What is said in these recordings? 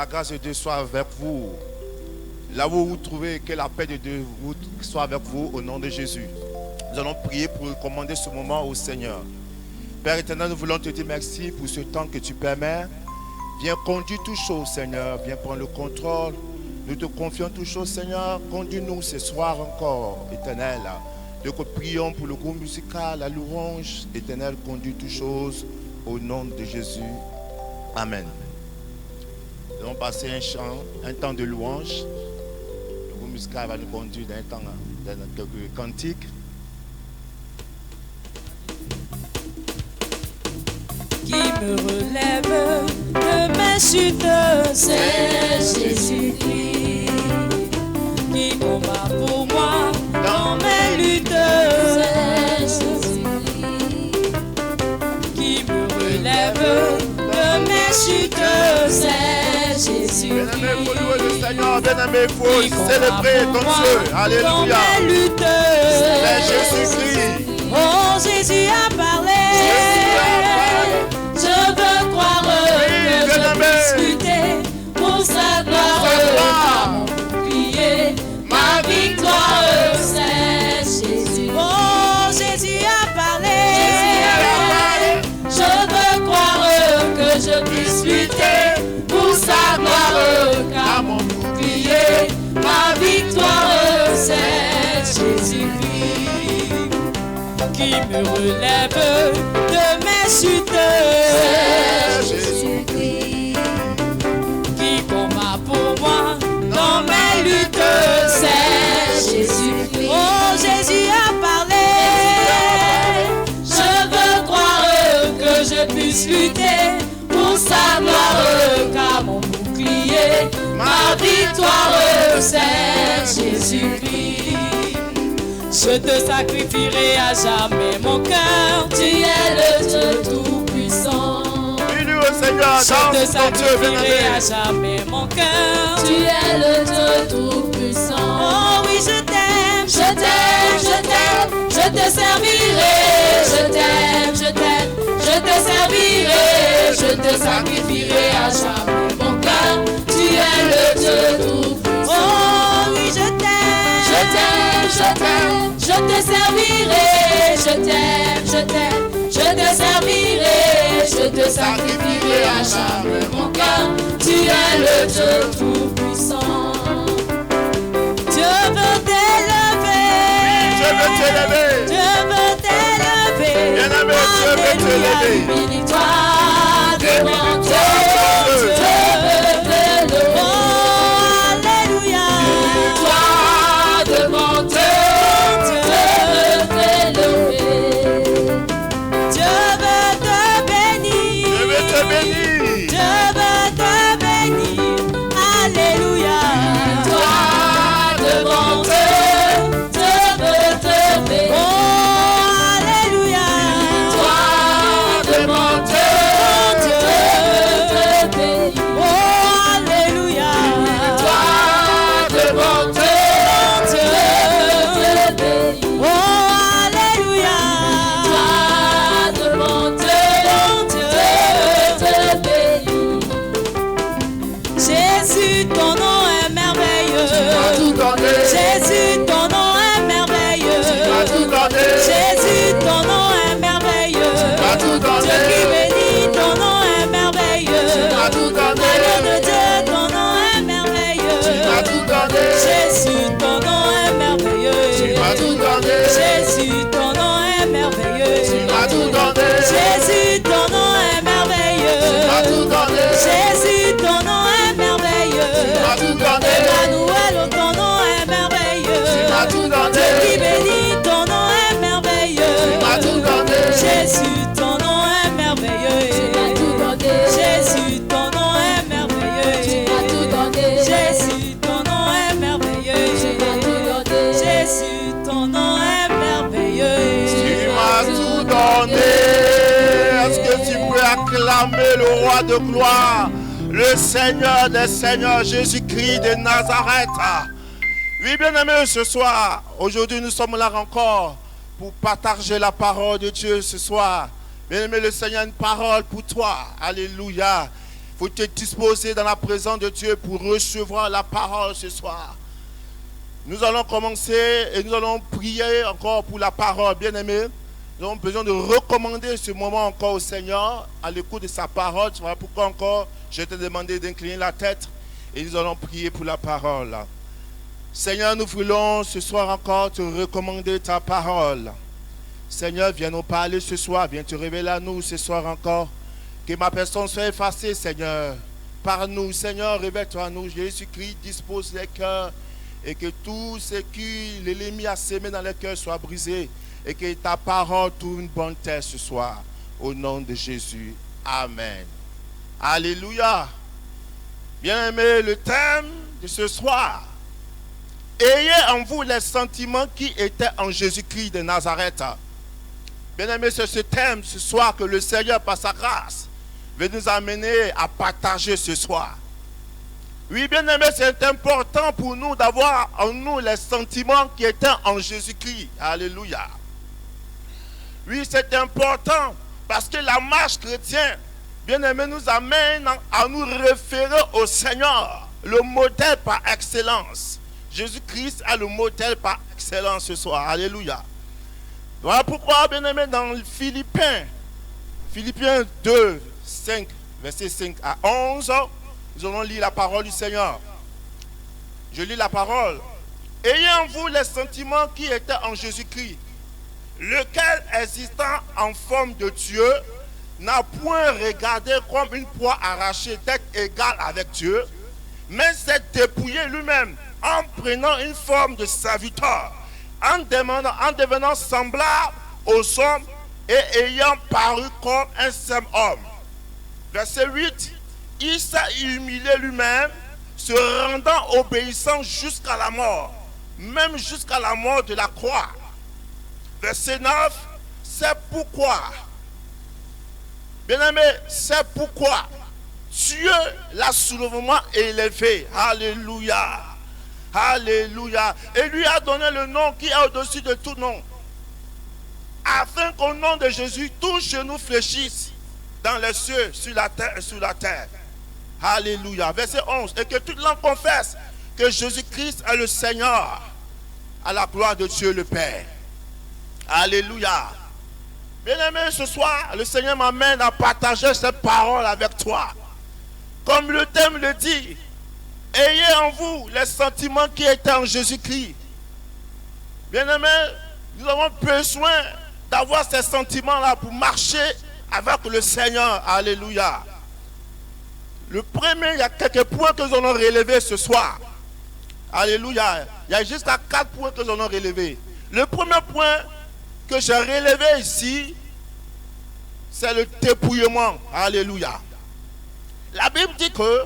la grâce de Dieu soit avec vous. Là où vous vous trouvez, que la paix de Dieu soit avec vous au nom de Jésus. Nous allons prier pour recommander ce moment au Seigneur. Père éternel, nous voulons te dire merci pour ce temps que tu permets. Viens conduire toutes choses, Seigneur. Viens prendre le contrôle. Nous te confions toutes choses, Seigneur. Conduis-nous ce soir encore, éternel. Donc prions pour le groupe musical, la louange. Éternel, conduis toutes choses au nom de Jésus. Amen. Nous allons passer un chant, un temps de louange. Le groupe musical va nous conduire dans un temps, dans quelques cantiques. Qui me relève de mes chutes, c'est Jésus-Christ. Qui combat pour moi dans mes luttes, c'est Jésus-Christ. Qui me relève de mes chutes, c'est Jésus-Christ. Bien-aimé, il faut louer le Seigneur, bien-aimé, il faut célébrer ton Dieu. Alléluia. C'est Jésus-Christ. Oh, Jésus a parlé. Je veux croire que je puisse lutter pour sa gloire. Prier, ma victoire, c'est Jésus. Oh, Jésus a parlé. Je veux croire que je puisse lutter pour sa gloire. Car mon bouclier, ma victoire, c'est Jésus-Christ. Qui me relève de mes chutes, c'est Jésus-Christ. Qui combat pour moi dans mes luttes, c'est Jésus-Christ. Oh, Jésus a parlé. Je veux croire que je puisse lutter pour sa gloire. Car mon bouclier, ma victoire, c'est Jésus-Christ. Je te sacrifierai à jamais mon cœur. Tu es le Dieu tout-puissant. Je te sacrifierai à jamais mon cœur. Tu es le Dieu tout-puissant. Oh oui, je t'aime, je t'aime, je t'aime. Je te servirai, je t'aime, je t'aime. Je te servirai, je te sacrifierai à jamais mon cœur. Tu es le Dieu tout-puissant. Oh oui, je t'aime, je t'aime, je t'aime. Je te servirai, je t'aime, je t'aime. Je te servirai, je te sacrifierai à jamais mon cœur. Tu es le Dieu tout-puissant. Dieu veut t'élever. Dieu veut t'élever. Dieu veut t'élever. Bien-aimé, Dieu veut t'élever. Humilie-toi devant Dieu. Dieu veut t'élever. Oh, alléluia. Humilie-toi devant Dieu. Jésus, ton nom est merveilleux. Jésus, ton nom est merveilleux. Dieu qui bénit, ton nom est merveilleux. Agneau de Dieu, ton nom est merveilleux. Jésus, ton nom est merveilleux. Jésus, ton nom est merveilleux. Jésus, ton nom est merveilleux. Jésus, ton nom est merveilleux. Emmanuel, ton nom est merveilleux. Dieu qui bénit, ton nom est merveilleux. Jésus, ton nom est merveilleux. Jésus, ton nom est merveilleux. Jésus, ton nom est merveilleux. Jésus, ton nom est merveilleux. Tu m'as tout donné. Est-ce que tu peux acclamer le roi de gloire, le Seigneur des Seigneurs, Jésus-Christ de Nazareth? Oui, bien-aimés, ce soir, aujourd'hui, nous sommes là encore pour partager la parole de Dieu ce soir. Bien-aimé, le Seigneur a une parole pour toi. Alléluia. Il faut te disposer dans la présence de Dieu pour recevoir la parole ce soir. Nous allons commencer et nous allons prier encore pour la parole, bien-aimés. Nous avons besoin de recommander ce moment encore au Seigneur à l'écoute de sa parole. Voilà pourquoi encore je t'ai demandé d'incliner la tête et nous allons prier pour la parole. Seigneur, nous voulons ce soir encore te recommander ta parole. Seigneur, viens nous parler ce soir, viens te révéler à nous ce soir encore. Que ma personne soit effacée, Seigneur. Par nous, Seigneur, révèle-toi à nous. Jésus-Christ dispose les cœurs et que tout ce que l'ennemi a sémé dans les cœurs soit brisé et que ta parole trouve une bonne terre ce soir. Au nom de Jésus. Amen. Alléluia. Bien-aimés, le thème de ce soir. Ayez en vous les sentiments qui étaient en Jésus-Christ de Nazareth. Bien-aimés, c'est ce thème ce soir que le Seigneur, par sa grâce, veut nous amener à partager ce soir. Oui, bien-aimés, c'est important pour nous d'avoir en nous les sentiments qui étaient en Jésus-Christ. Alléluia. Oui, c'est important parce que la marche chrétienne, bien-aimés, nous amène à nous référer au Seigneur, le modèle par excellence. Jésus-Christ est le modèle par excellence ce soir. Alléluia. Voilà pourquoi, bien-aimés, dans Philippiens 2, 5, verset 5 à 11, nous allons lire la parole du Seigneur. Je lis la parole. Ayez en vous les sentiments qui étaient en Jésus-Christ, lequel, existant en forme de Dieu, n'a point regardé comme une proie arrachée d'être égal avec Dieu, mais s'est dépouillé lui-même en prenant une forme de serviteur, en devenant semblable aux hommes et ayant paru comme un seul homme. Verset 8. Il s'est humilié lui-même, se rendant obéissant jusqu'à la mort, même jusqu'à la mort de la croix. Verset 9, c'est pourquoi, bien-aimé, c'est pourquoi Dieu l'a soulèvement élevé. Alléluia. Alléluia. Et lui a donné le nom qui est au-dessus de tout nom, afin qu'au nom de Jésus, tous genoux fléchissent dans les cieux, sur la terre et sous la terre. Alléluia. Verset 11. Et que toute langue confesse que Jésus-Christ est le Seigneur, à la gloire de Dieu le Père. Alléluia. Bien-aimé, ce soir, le Seigneur m'amène à partager cette parole avec toi. Comme le thème le dit, ayez en vous les sentiments qui étaient en Jésus-Christ. Bien-aimé, nous avons besoin d'avoir ces sentiments-là pour marcher avec le Seigneur. Alléluia. Le premier, il y a quelques points que nous allons relever ce soir. Alléluia. Il y a jusqu'à 4 points que nous allons relever. Le premier point que j'ai relevé ici, c'est le dépouillement. Alléluia. La Bible dit que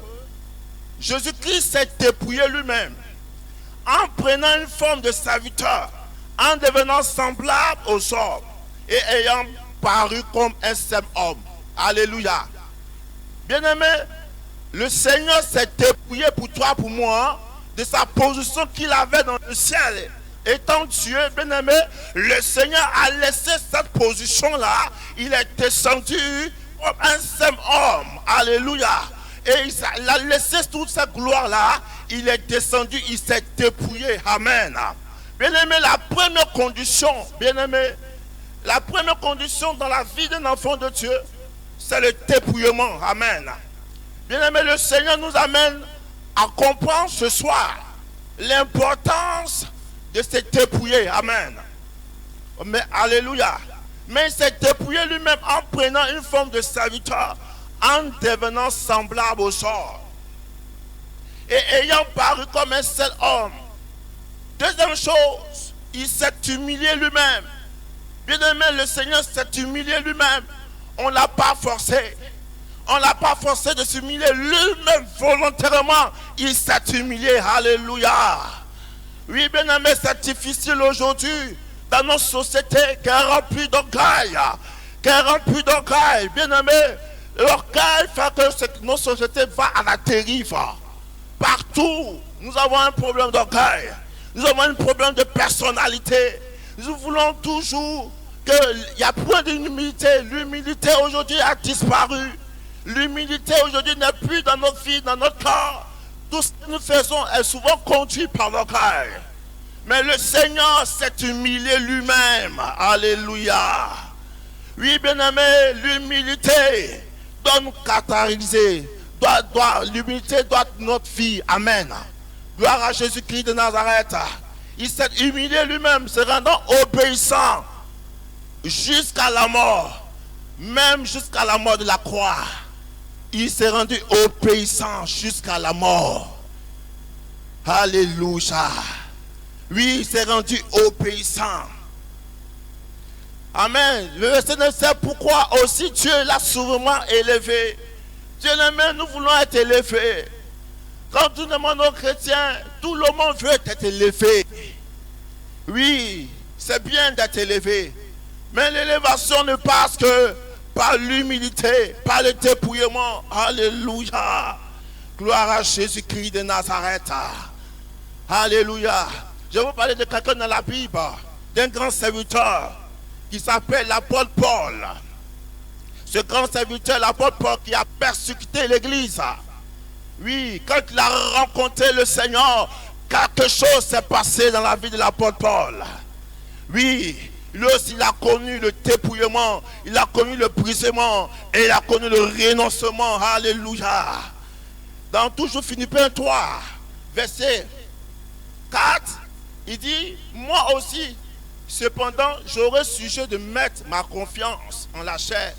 Jésus-Christ s'est dépouillé lui-même en prenant une forme de serviteur, en devenant semblable aux hommes et ayant paru comme un seul homme. Alléluia. Bien-aimé, le Seigneur s'est dépouillé pour toi, pour moi, de sa position qu'il avait dans le ciel. Étant Dieu, bien-aimé, le Seigneur a laissé cette position-là. Il est descendu comme un seul homme. Alléluia. Et il a laissé toute cette gloire-là. Il est descendu, il s'est dépouillé. Amen. Bien-aimé, la première condition, bien-aimé, la première condition dans la vie d'un enfant de Dieu, c'est le dépouillement. Amen. Bien-aimé, le Seigneur nous amène à comprendre ce soir l'importance de se dépouiller. Amen. Mais alléluia. Mais il s'est dépouillé lui-même en prenant une forme de serviteur, en devenant semblable aux hommes et ayant paru comme un seul homme. Deuxième chose, il s'est humilié lui-même. Bien-aimé, le Seigneur s'est humilié lui-même. On ne l'a pas forcé. On ne l'a pas forcé de s'humilier. Lui-même, volontairement, il s'est humilié. Alléluia. Oui, bien-aimé, c'est difficile aujourd'hui dans nos sociétés qui est remplie d'orgueil. Qui est remplie d'orgueil. Bien-aimé, l'orgueil fait que nos sociétés vont à la dérive. Partout, nous avons un problème d'orgueil. Nous avons un problème de personnalité. Nous voulons toujours qu'il y a point d'humilité. L'humilité aujourd'hui a disparu. L'humilité aujourd'hui n'est plus dans notre vie, dans notre corps. Tout ce que nous faisons est souvent conduit par l'orgueil. Mais le Seigneur s'est humilié lui-même. Alléluia. Oui, bien-aimé, l'humilité doit nous caractériser. L'humilité doit être notre vie. Amen. Gloire à Jésus-Christ de Nazareth. Il s'est humilié lui-même, se rendant obéissant jusqu'à la mort. Même jusqu'à la mort de la croix. Il s'est rendu obéissant jusqu'à la mort. Alléluia. Oui, il s'est rendu obéissant. Amen. Le verset 9, c'est pourquoi aussi Dieu l'a souvent élevé. Dieu l'aime, nous voulons être élevés. Quand nous demandons aux chrétiens, tout le monde veut être élevé. Oui, c'est bien d'être élevé. Mais l'élévation ne passe que par l'humilité, par le dépouillement. Alléluia. Gloire à Jésus-Christ de Nazareth. Alléluia. Je vais vous parler de quelqu'un dans la Bible, d'un grand serviteur qui s'appelle l'apôtre Paul. Ce grand serviteur, l'apôtre Paul, qui a persécuté l'église. Oui, quand il a rencontré le Seigneur, quelque chose s'est passé dans la vie de l'apôtre Paul. Oui, lui aussi, il a connu le dépouillement, il a connu le brisement et il a connu le renoncement. Alléluia. Dans toujours Philippiens 3, verset 4, il dit, moi aussi, cependant, j'aurai sujet de mettre ma confiance en la chair.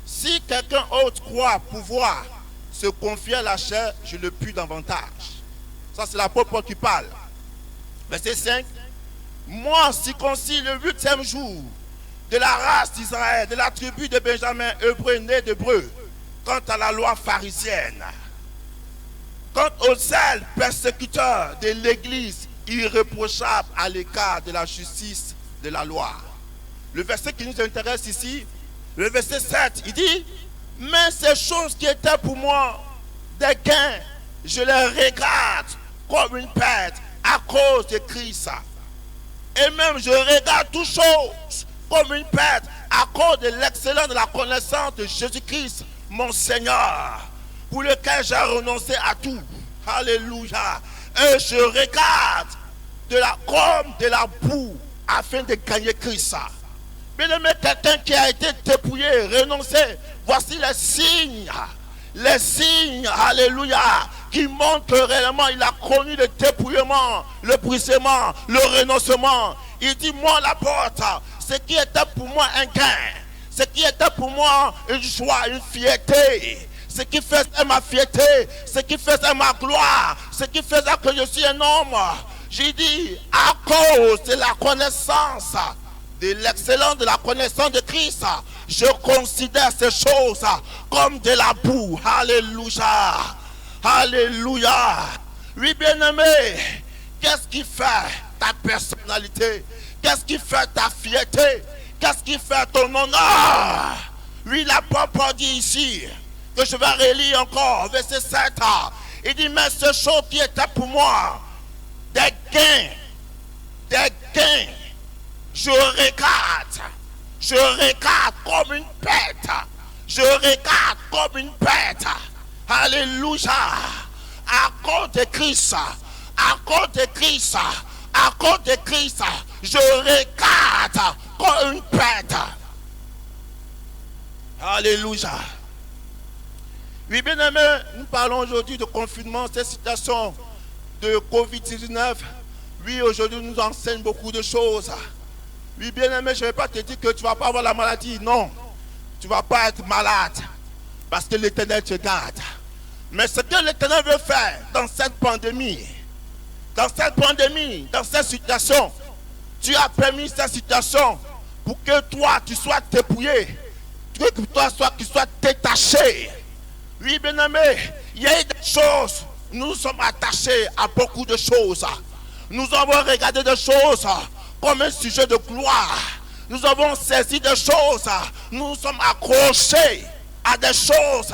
Si quelqu'un autre croit pouvoir se confier à la chair, je le puis davantage. Ça, c'est l'apôtre Paul qui parle. Verset 5. Moi, circoncis le 8e jour de la race d'Israël, de la tribu de Benjamin, hébreu, né d'hébreu, quant à la loi pharisienne, quant au zèle persécuteur de l'église, irréprochable à l'écart de la justice de la loi. Le verset qui nous intéresse ici, le verset 7, il dit, mais ces choses qui étaient pour moi des gains, je les regarde comme une perte à cause de Christ. Et même je regarde toutes choses comme une perte à cause de l'excellence de la connaissance de Jésus-Christ, mon Seigneur, pour lequel j'ai renoncé à tout. Alléluia. Et je regarde comme de la boue afin de gagner Christ. Bien aimé, quelqu'un qui a été dépouillé, renoncé, voici les signes, alléluia, qui montrent que réellement il a connu le dépouillement, le brisement, le renoncement. Il dit, moi l'apôtre, ce qui était pour moi un gain, ce qui était pour moi une joie, une fierté, ce qui faisait ma fierté, ce qui faisait ma gloire, ce qui faisait que je suis un homme. J'ai dit, à cause de la connaissance, de l'excellence de la connaissance de Christ, je considère ces choses comme de la boue. Alléluia. Alléluia. Oui, bien-aimé, qu'est-ce qui fait ta personnalité? Qu'est-ce qui fait ta fierté? Qu'est-ce qui fait ton honneur? Oui, l'apôtre Paul dit ici, que je vais relire encore, verset 7. Il dit, mais ces choses qui étaient pour moi des gains, je regarde comme une perte, je regarde comme une perte. Alléluia. À cause de Christ, à cause de Christ, à cause de Christ, je regarde comme une perte. Alléluia. Oui, bien aimé, nous parlons aujourd'hui de confinement, cette situation de Covid-19. Oui, aujourd'hui, nous enseigne beaucoup de choses. Oui, bien aimé, je ne vais pas te dire que tu ne vas pas avoir la maladie. Non, tu ne vas pas être malade parce que l'Éternel te garde. Mais ce que l'Éternel veut faire dans cette pandémie, dans cette situation, tu as permis cette situation pour que toi, tu sois dépouillé, que toi, tu sois détaché. Oui, bien aimé, il y a des choses, nous sommes attachés à beaucoup de choses. Nous avons regardé des choses comme un sujet de gloire. Nous avons saisi des choses. Nous sommes accrochés à des choses.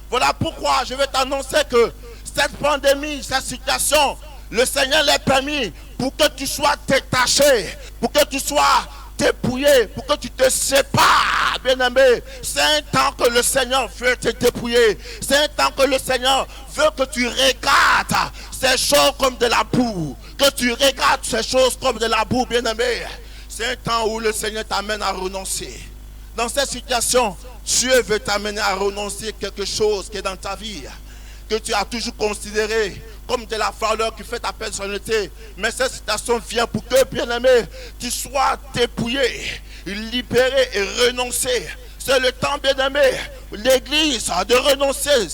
Voilà pourquoi je vais t'annoncer que cette pandémie, cette situation, le Seigneur l'a permis pour que tu sois détaché, pour que tu sois dépouillé, pour que tu te sépares bien-aimé, c'est un temps que le Seigneur veut te dépouiller. C'est un temps que le Seigneur veut que tu regardes ces choses comme de la boue. Que tu regardes ces choses comme de la boue, bien-aimé. C'est un temps où le Seigneur t'amène à renoncer. Dans cette situation, Dieu veut t'amener à renoncer à quelque chose qui est dans ta vie, que tu as toujours considéré comme de la valeur qui fait ta personnalité. Mais cette situation vient pour que, bien-aimé, tu sois dépouillé, libéré et renoncé. C'est le temps, bien-aimé, l'église, de renoncer.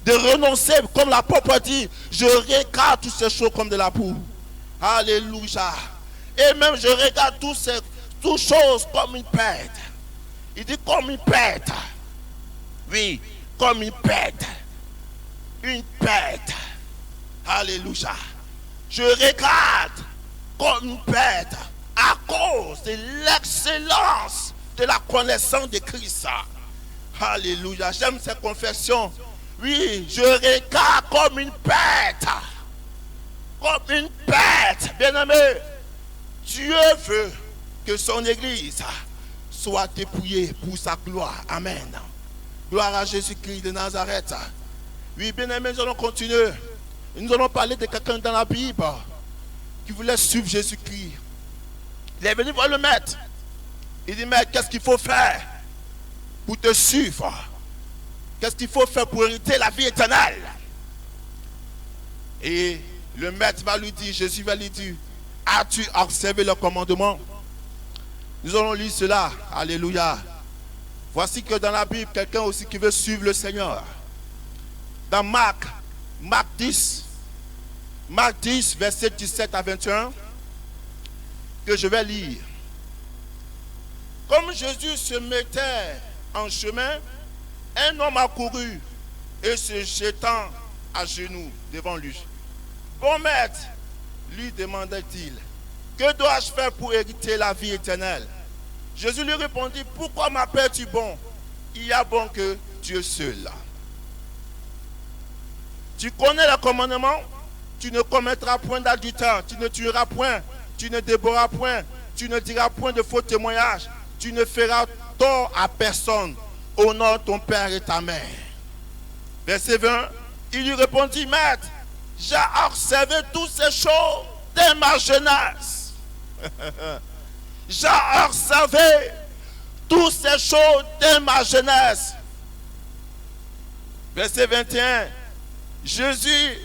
De renoncer, comme l'apôtre a dit, je regarde toutes ces choses comme de la boue. Alléluia. Et même je regarde toutes choses comme une perte. Il dit comme une perte. Oui, comme une perte. Une perte. Alléluia. Je regarde comme une perte à cause de l'excellence de la connaissance de Christ. Alléluia. J'aime cette confession. Oui, je regarde comme une perte. Comme une perte. Bien-aimé, Dieu veut que son église soit dépouillée pour sa gloire. Amen. Gloire à Jésus-Christ de Nazareth. Oui, bien-aimés, nous allons continuer. Nous allons parler de quelqu'un dans la Bible qui voulait suivre Jésus-Christ. Il est venu voir le maître. Il dit, mais qu'est-ce qu'il faut faire pour te suivre? Qu'est-ce qu'il faut faire pour hériter la vie éternelle? Et le maître va lui dire, Jésus va lui dire, as-tu observé le commandement? Nous allons lire cela. Alléluia. Voici que dans la Bible, quelqu'un aussi qui veut suivre le Seigneur. Dans Marc 10, verset 17 à 21, que je vais lire. Comme Jésus se mettait en chemin, un homme accourut et se jetant à genoux devant lui. Bon maître, lui demandait-il, que dois-je faire pour hériter la vie éternelle? Jésus lui répondit, pourquoi m'appelles-tu bon? Il y a bon que Dieu seul. Tu connais le commandement, tu ne commettras point d'adultère, tu ne tueras point, tu ne dévoreras point, tu ne diras point de faux témoignages, tu ne feras tort à personne, honore ton père et ta mère. Verset 20, il lui répondit, maître, j'ai observé toutes ces choses dès ma jeunesse. J'ai observé toutes ces choses dès ma jeunesse. Verset 21, Jésus,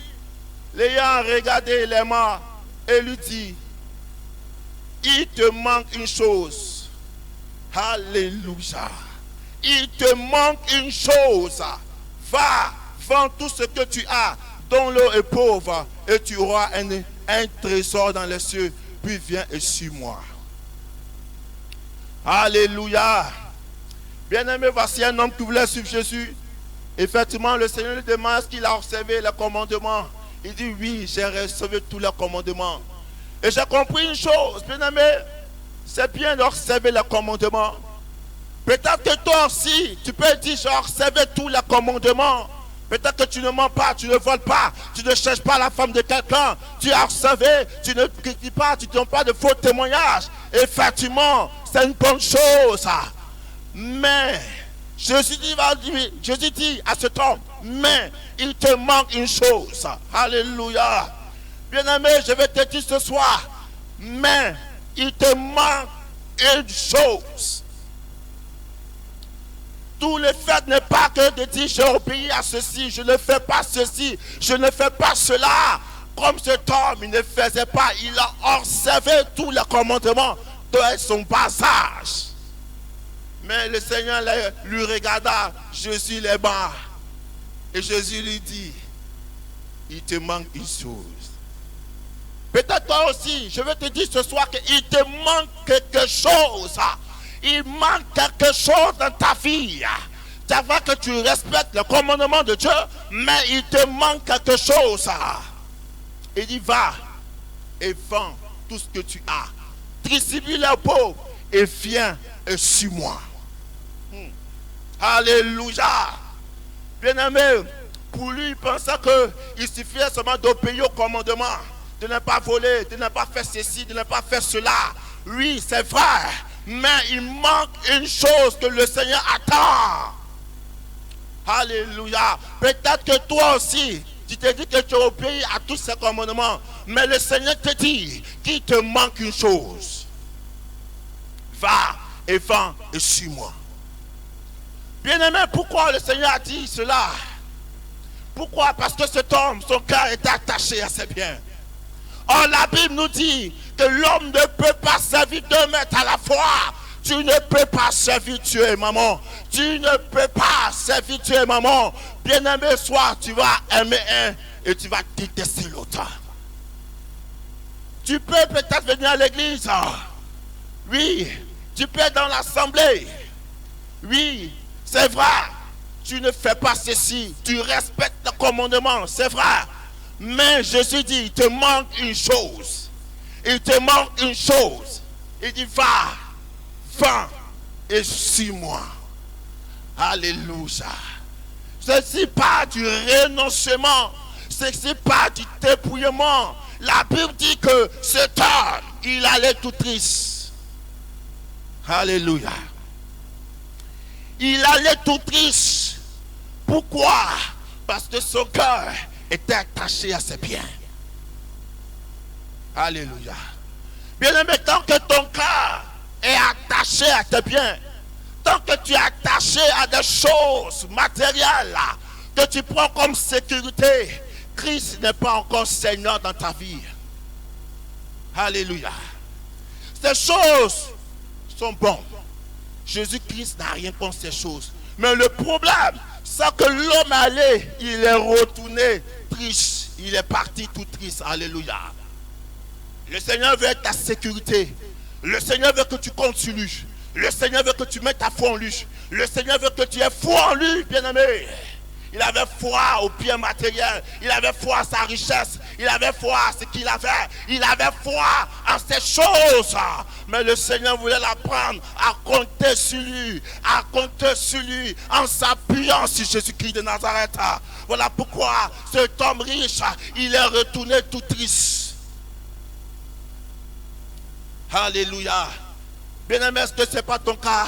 l'ayant regardé les mains, et lui dit, il te manque une chose. Alléluia. Il te manque une chose. Va, vends tout ce que tu as, dont l'eau est pauvre, et tu auras un trésor dans les cieux, puis viens et suis-moi. Alléluia. Bien-aimé, voici un homme qui voulait suivre Jésus. Effectivement, le Seigneur lui demande est-ce qu'il a observé les commandements. Il dit oui, j'ai observé tous les commandements. Et j'ai compris une chose, bien-aimé, c'est bien d'observer les commandements. Peut-être que toi aussi, tu peux dire j'ai observé tous les commandements. Peut-être que tu ne mens pas, tu ne voles pas, tu ne cherches pas la femme de quelqu'un, tu as observé, tu ne critiques pas, tu ne donnes pas de faux témoignages. Effectivement, c'est une bonne chose. Mais, Jésus dit à cet homme, mais il te manque une chose. Alléluia. Bien-aimé, je vais te dire ce soir, mais il te manque une chose. Tout le fait n'est pas que de dire j'ai obéi à ceci, je ne fais pas ceci, je ne fais pas cela. Comme cet homme, il ne faisait pas, il a observé tous les commandements de son bas âge. Mais le Seigneur lui regarda, Jésus les bas. Et Jésus lui dit, il te manque une chose. Peut-être toi aussi, je vais te dire ce soir qu'il te manque quelque chose. Il manque quelque chose dans ta vie. Tu vois que tu respectes le commandement de Dieu, mais il te manque quelque chose. Il dit, va et vends tout ce que tu as. Distribue les pauvres et viens et suis-moi. Alléluia. Bien-aimé, pour lui, il pensait qu'il suffisait seulement d'obéir au commandement, de ne pas voler, de ne pas faire ceci, de ne pas faire cela. Oui, c'est vrai. mais il manque une chose que le Seigneur attend. Alléluia. Peut-être que toi aussi, tu te dis que tu obéis à tous ces commandements, mais le Seigneur te dit qu'il te manque une chose. Va et suis-moi. Bien-aimé, pourquoi le Seigneur a dit cela? Pourquoi? Parce que cet homme, son cœur était attaché à ses biens. Or, la Bible nous dit que l'homme ne peut pas servir deux maîtres à la fois. Tu ne peux pas servir Dieu et maman. Tu ne peux pas servir Dieu et maman. Bien-aimé, soit tu vas aimer un et tu vas détester l'autre. Tu peux peut-être venir à l'église. Oui, tu peux être dans l'assemblée. Oui, c'est vrai. Tu ne fais pas ceci. Tu respectes le commandement. C'est vrai. Mais Jésus dit, il te manque une chose. Il te manque une chose. Il dit, va et suis-moi. Alléluia. Ceci pas du renoncement. Ceci pas du dépouillement. La Bible dit que cet homme, il allait tout triste. Alléluia. Il allait tout triste. Pourquoi? Parce que son cœur était attaché à ses biens. Alléluia. Bien-aimé, tant que ton cœur est attaché à tes biens, tant que tu es attaché à des choses matérielles que tu prends comme sécurité, Christ n'est pas encore Seigneur dans ta vie. Alléluia. Ces choses sont bonnes. Jésus-Christ n'a rien contre ces choses. Mais le problème, c'est que l'homme allé, il est retourné triste. Il est parti tout triste. Alléluia. Le Seigneur veut être ta sécurité. Le Seigneur veut que tu continues. Le Seigneur veut que tu mettes ta foi en lui. Le Seigneur veut que tu aies foi en lui, bien-aimé. Il avait foi au bien matériel. Il avait foi à sa richesse. Il avait foi à ce qu'il avait. Il avait foi en ces choses. Mais le Seigneur voulait l'apprendre à compter sur lui. À compter sur lui en s'appuyant sur Jésus-Christ de Nazareth. Voilà pourquoi cet homme riche, il est retourné tout triste. Alléluia. Bien-aimé, est-ce que ce n'est pas ton cas?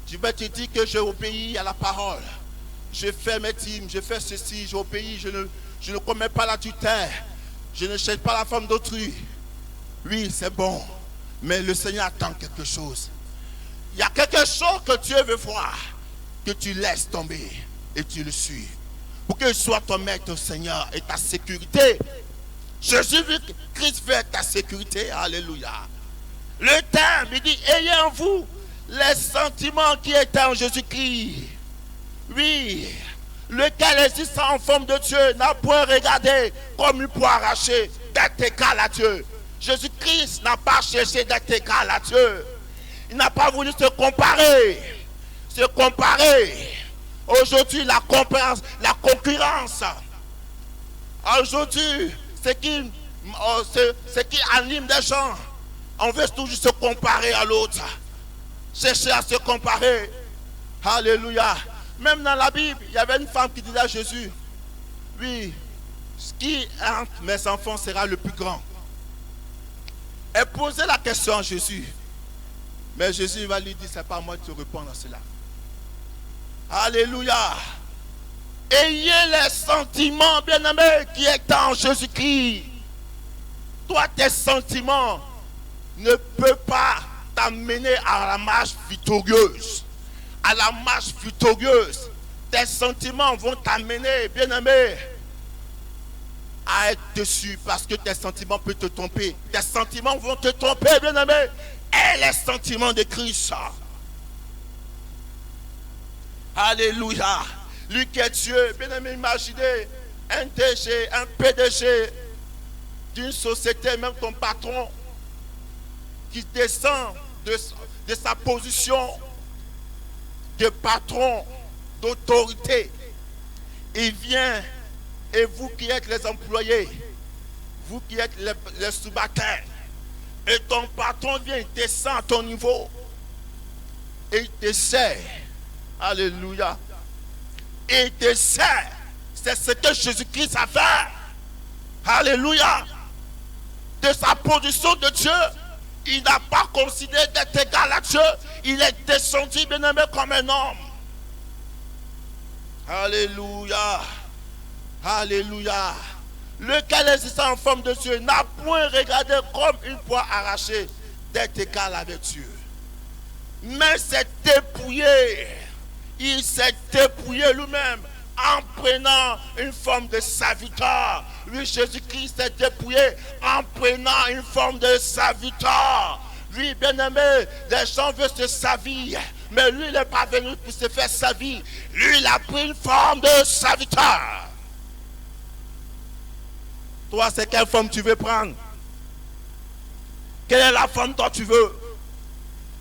Tu vas te dire que j'ai obéi à la parole. Je fais mes dîmes, je fais ceci, j'obéis, je ne commets pas l'adultère. Je ne cherche pas la femme d'autrui. Oui, c'est bon. Mais le Seigneur attend quelque chose. Il y a quelque chose que Dieu veut voir. Que tu laisses tomber et tu le suis. Pour qu'il soit ton maître, Seigneur, et ta sécurité. Jésus, Christ veut ta sécurité. Alléluia. Le terme, il dit, ayez en vous les sentiments qui étaient en Jésus-Christ. Oui, lequel existe en forme de Dieu n'a point regardé comme il peut arracher d'être égal à Dieu. Jésus-Christ n'a pas cherché d'être égal à Dieu. Il n'a pas voulu se comparer. Se comparer. Aujourd'hui, la concurrence. Aujourd'hui, ce qui anime des gens, on veut toujours se comparer à l'autre. Chercher à se comparer. Alléluia. Même dans la Bible, il y avait une femme qui disait à Jésus, oui, ce qui entre mes enfants sera le plus grand. Elle posait la question à Jésus. Mais Jésus va lui dire, c'est pas moi de te répondre à cela. Alléluia. Ayez les sentiments, bien-aimés, qui est en Jésus-Christ. Toi, tes sentiments ne peuvent pas t'amener à la marche victorieuse. À la marche victorieuse. Tes sentiments vont t'amener, bien-aimé, à être dessus, parce que tes sentiments peuvent te tromper. Tes sentiments vont te tromper, bien-aimé. Et les sentiments de Christ. Alléluia. Lui qui est Dieu, bien-aimé, imaginez un DG, un PDG d'une société, même ton patron, qui descend de sa position de patron, d'autorité. Il vient, et vous qui êtes les employés, vous qui êtes les subalternes, et ton patron vient, il descend à ton niveau, et il te sert. Alléluia. Et il te sert. C'est ce que Jésus-Christ a fait. Alléluia. De sa position de Dieu, il n'a pas considéré d'être égal à Dieu. Il est descendu, bien-aimé, comme un homme. Alléluia. Alléluia. Lequel est en forme de Dieu n'a point regardé comme une poire arrachée d'être égal avec Dieu. Mais s'est dépouillé. Il s'est dépouillé lui-même en prenant une forme de serviteur. Lui, Jésus-Christ s'est dépouillé en prenant une forme de serviteur. Lui, bien-aimé, les gens veulent se servir. Mais lui, il n'est pas venu pour se faire servir. Lui, il a pris une forme de serviteur. Toi, c'est quelle forme tu veux prendre? Quelle est la forme dont tu veux?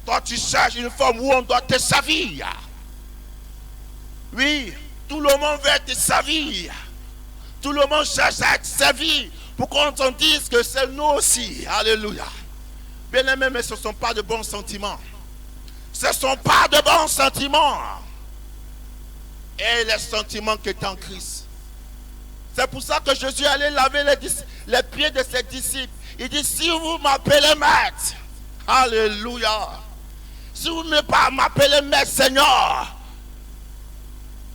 Toi, tu cherches une forme où on doit te servir. Oui, tout le monde veut te servir. Tout le monde cherche à être servi pour qu'on te dise que c'est nous aussi. Alléluia. Bien aimé, mais ce ne sont pas de bons sentiments. Ce ne sont pas de bons sentiments. Et les sentiments qui sont en Christ. C'est pour ça que Jésus allait laver les pieds de ses disciples. Il dit, si vous m'appelez maître, alléluia. Si vous ne m'appelez maître, Seigneur.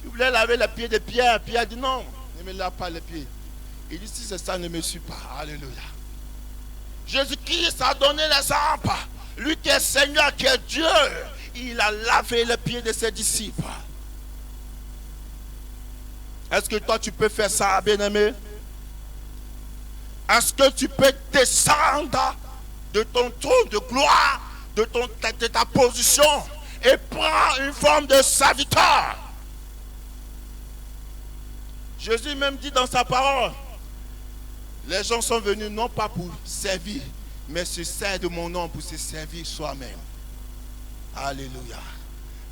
Il voulait laver les pieds de Pierre. Pierre dit non, ne me lave pas les pieds. Il dit, si c'est ça, ne me suis pas. Alléluia. Jésus-Christ a donné l'exemple. Lui qui est Seigneur, qui est Dieu, il a lavé les pieds de ses disciples. Est-ce que toi tu peux faire ça, bien-aimé? Est-ce que tu peux descendre de ton trône de gloire, de ta position et prendre une forme de serviteur? Jésus même dit dans sa parole, les gens sont venus non pas pour servir, mais se servir de mon nom pour se servir soi-même. Alléluia.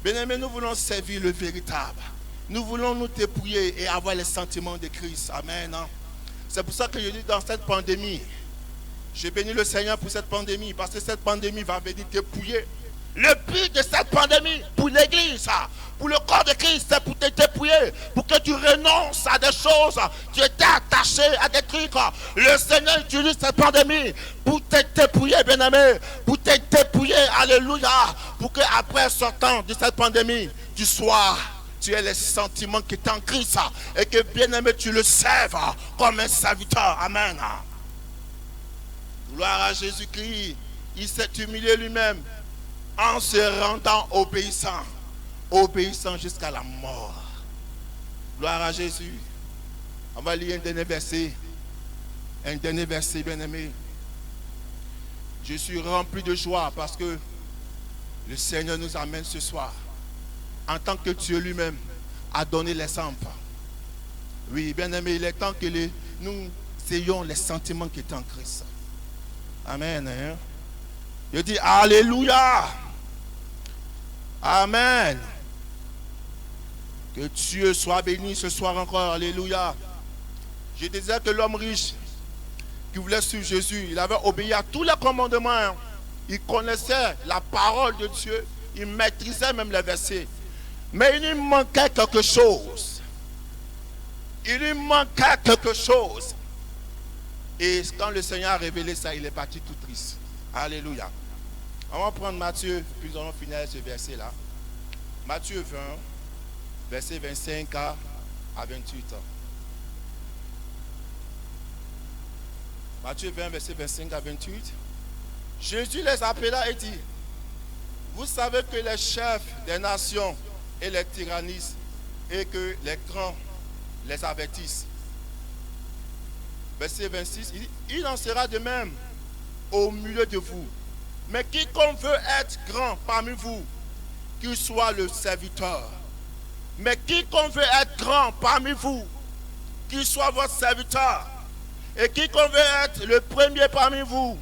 Bien-aimé, nous voulons servir le véritable. Nous voulons nous dépouiller et avoir les sentiments de Christ. Amen. C'est pour ça que je dis dans cette pandémie, j'ai béni le Seigneur pour cette pandémie, parce que cette pandémie va venir dépouiller. Le but de cette pandémie pour l'église, pour le corps de Christ, c'est pour te dépouiller, pour que tu renonces à des choses. Tu étais attaché à des trucs. Le Seigneur utilise cette pandémie pour te dépouiller, bien-aimé, pour te dépouiller, alléluia, pour qu'après sortant de cette pandémie, tu aies les sentiments qui sont en Christ et que, bien-aimé, tu le serves comme un serviteur. Amen. Gloire à Jésus-Christ. Il s'est humilié lui-même en se rendant obéissant jusqu'à la mort. Gloire à Jésus. On va lire un dernier verset, bien-aimé. Je suis rempli de joie parce que le Seigneur nous amène ce soir. En tant que Dieu lui-même a donné l'exemple. Oui, bien-aimé, il est temps que nous ayons les sentiments qui sont en Christ. Amen. Hein? Je dis alléluia. Amen. Que Dieu soit béni ce soir encore. Alléluia. Je disais que l'homme riche qui voulait suivre Jésus, il avait obéi à tous les commandements. Il connaissait la parole de Dieu. Il maîtrisait même les versets. Mais il lui manquait quelque chose. Et quand le Seigneur a révélé ça, il est parti tout triste. Alléluia. On va prendre Matthieu, puis on va finir ce verset-là. Matthieu 20, verset 25 à 28. Matthieu 20, verset 25 à 28. Jésus les appela et dit, vous savez que les chefs des nations et les tyrannisent et que les grands les avertissent. Verset 26, il dit, il en sera de même au milieu de vous. Mais quiconque veut être grand parmi vous, qu'il soit le serviteur. Mais quiconque veut être grand parmi vous, qu'il soit votre serviteur. Et quiconque veut être le premier parmi vous,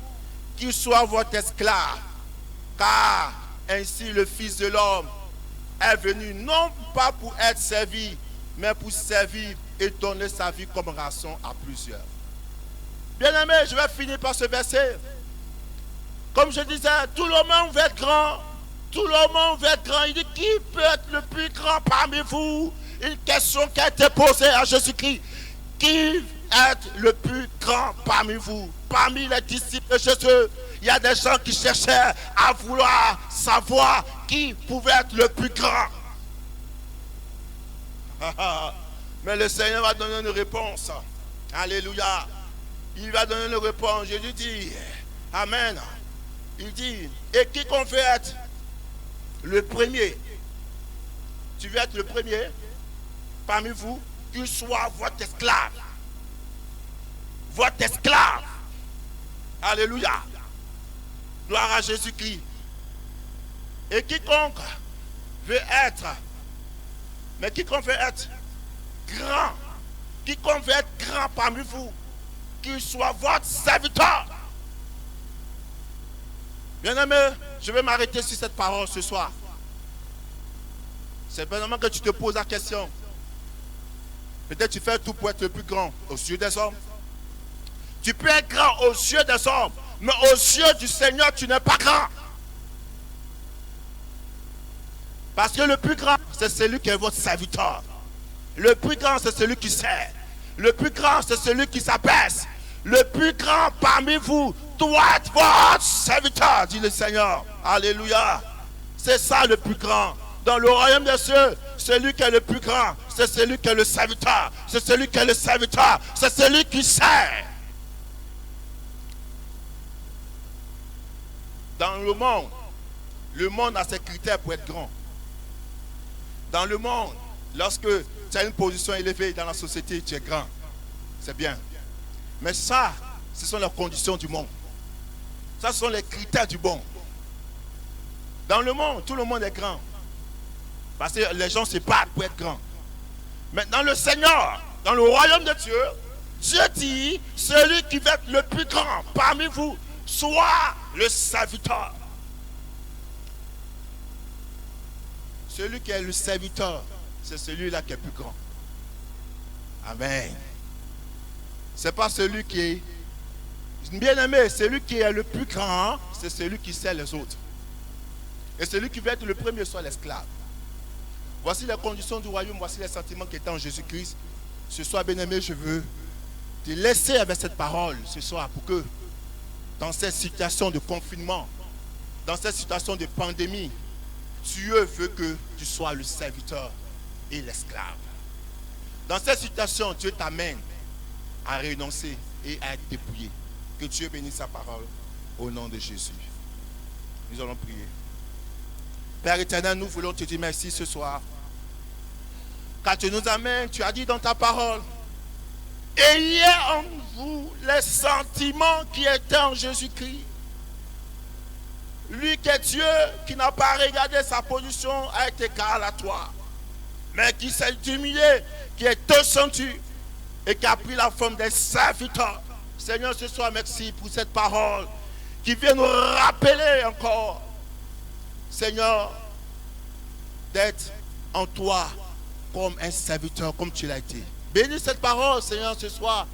qu'il soit votre esclave. Car ainsi le Fils de l'homme est venu non pas pour être servi, mais pour servir et donner sa vie comme rançon à plusieurs. Bien-aimé, je vais finir par ce verset. Comme je disais, tout le monde veut être grand. Tout le monde veut être grand. Il dit, qui peut être le plus grand parmi vous? Une question qui a été posée à Jésus-Christ. Qui est le plus grand parmi vous? Parmi les disciples de Jésus, Il y a des gens qui cherchaient à vouloir savoir qui pouvait être le plus grand. Mais le Seigneur va donner une réponse. Alléluia. Il va donner une réponse. Jésus dit, Amen. Il dit, et quiconque veut être le premier, tu veux être le premier parmi vous, qu'il soit votre esclave. Votre esclave. Alléluia. Gloire à Jésus-Christ. Et quiconque veut être, mais quiconque veut être grand, quiconque veut être grand parmi vous, qu'il soit votre serviteur. Bien-aimé, je vais m'arrêter sur cette parole ce soir. C'est vraiment que tu te poses la question. Peut-être tu fais tout pour être le plus grand aux yeux des hommes. Tu peux être grand aux yeux des hommes, mais aux yeux du Seigneur, tu n'es pas grand. Parce que le plus grand, c'est celui qui est votre serviteur. Le plus grand, c'est celui qui sert. Le plus grand, c'est celui qui s'abaisse. Le plus grand parmi vous doit être votre serviteur, dit le Seigneur. Alléluia. C'est ça le plus grand. Dans le royaume des cieux, celui qui est le plus grand, c'est celui qui est le serviteur. C'est celui qui est le serviteur. C'est celui qui sert. Dans le monde a ses critères pour être grand. Dans le monde, lorsque tu as une position élevée dans la société, tu es grand. C'est bien. Mais ça, ce sont les conditions du monde. Ça, ce sont les critères du monde. Dans le monde, tout le monde est grand. Parce que les gens se battent pour être grands. Mais dans le Seigneur, dans le royaume de Dieu, Dieu dit, celui qui va être le plus grand parmi vous, soit le serviteur. Celui qui est le serviteur, c'est celui-là qui est plus grand. Amen. Ce n'est pas celui qui est bien-aimé, celui qui est le plus grand, c'est celui qui sert les autres. Et celui qui veut être le premier soit l'esclave. Voici les conditions du royaume, voici les sentiments qui étaient en Jésus-Christ. Ce soir, bien-aimé, je veux te laisser avec cette parole ce soir pour que dans cette situation de confinement, dans cette situation de pandémie, Dieu veut que tu sois le serviteur et l'esclave. Dans cette situation, Dieu t'amène à renoncer et à être dépouillé. Que Dieu bénisse sa parole au nom de Jésus. Nous allons prier. Père éternel, nous voulons te dire merci ce soir. Car tu nous amènes, tu as dit dans ta parole, ayez en vous les sentiments qui étaient en Jésus-Christ. Lui qui est Dieu, qui n'a pas regardé sa position à être égal à toi, mais qui s'est humilié, qui est descendu et qui a pris la forme des serviteurs. Seigneur, ce soir, merci pour cette parole qui vient nous rappeler encore, Seigneur, d'être en toi comme un serviteur, comme tu l'as été. Bénis cette parole, Seigneur, ce soir,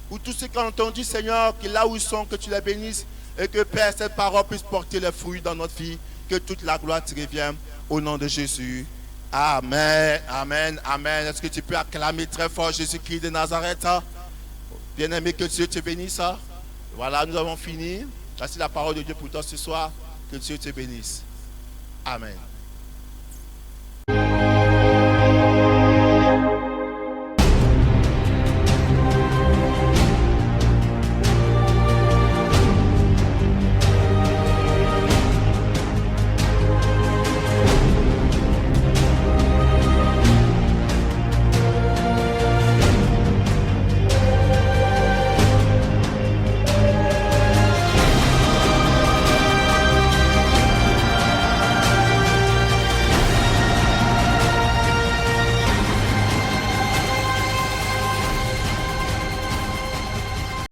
pour tous ceux qui ont entendu, Seigneur, que là où ils sont, que tu les bénisses et que, Père, cette parole puisse porter les fruits dans notre vie, que toute la gloire te revienne au nom de Jésus. Amen, amen, amen. Est-ce que tu peux acclamer très fort Jésus-Christ de Nazareth? Bien-aimé, que Dieu te bénisse. Voilà, nous avons fini. Voici la parole de Dieu pour toi ce soir. Que Dieu te bénisse. Amen.